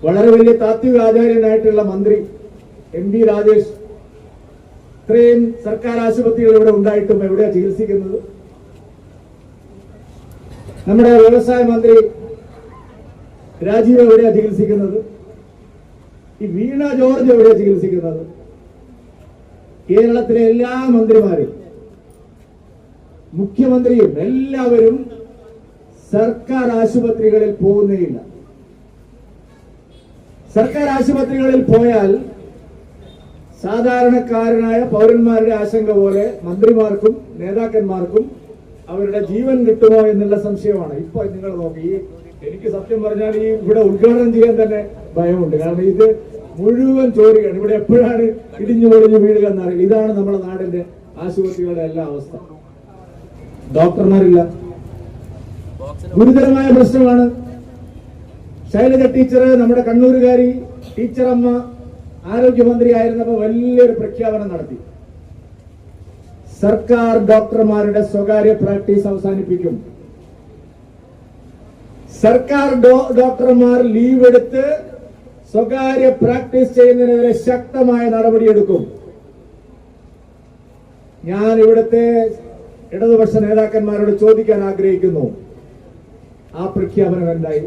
വളരെ വലിയ താത്വിക ആചാര്യനായിട്ടുള്ള മന്ത്രി MP രാജേഷ് ഇത്രയും സർക്കാർ ആശുപത്രികൾ ഇവിടെ ഉണ്ടായിട്ടും എവിടെയാ ചികിത്സിക്കുന്നത്? നമ്മുടെ വ്യവസായ മന്ത്രി രാജീവ് എവിടെയാ ചികിത്സിക്കുന്നത്? ഈ വീണ ജോർജ് എവിടെയാ ചികിത്സിക്കുന്നത്? കേരളത്തിലെ എല്ലാ മന്ത്രിമാരും മുഖ്യമന്ത്രിയും എല്ലാവരും സർക്കാർ ആശുപത്രികളിൽ പോകുന്നേയില്ല. സർക്കാർ ആശുപത്രികളിൽ പോയാൽ സാധാരണക്കാരനായ പൗരന്മാരുടെ ആശങ്ക പോലെ മന്ത്രിമാർക്കും നേതാക്കന്മാർക്കും അവരുടെ ജീവൻ കിട്ടുമോ എന്നുള്ള സംശയമാണ്. ഇപ്പൊ നിങ്ങൾ നോക്കി, എനിക്ക് സത്യം പറഞ്ഞാൽ ഈ ഇവിടെ ഉദ്ഘാടനം ചെയ്യാൻ തന്നെ ഭയമുണ്ട്. കാരണം ഇത് മുഴുവൻ ചോരുകയാണ്. ഇവിടെ എപ്പോഴാണ് ഇടിഞ്ഞു പൊളിഞ്ഞു വീഴുക എന്നറിയില്ല. ഇതാണ് നമ്മുടെ നാടിന്റെ ആശുപത്രികളുടെ എല്ലാ അവസ്ഥ. ഡോക്ടർമാരില്ല, ഗുരുതരമായ പ്രശ്നമാണ്. ശൈലജ ടീച്ചർ, നമ്മുടെ കണ്ണൂരുകാരി ടീച്ചറമ്മ ആരോഗ്യമന്ത്രി ആയിരുന്നപ്പോൾ വലിയൊരു പ്രഖ്യാപനം നടത്തി. സർക്കാർ ഡോക്ടർമാരുടെ സ്വകാര്യ പ്രാക്ടീസ് അവസാനിപ്പിക്കും. സർക്കാർ ഡോക്ടർമാർ ലീവ് എടുത്ത് സ്വകാര്യ പ്രാക്ടീസ് ചെയ്യുന്നതിനെതിരെ ശക്തമായ നടപടിയെടുക്കും. ഞാൻ ഇവിടുത്തെ ഇടതുപക്ഷ നേതാക്കന്മാരോട് ചോദിക്കാൻ ആഗ്രഹിക്കുന്നു, ആ പ്രഖ്യാപനം എന്തായി?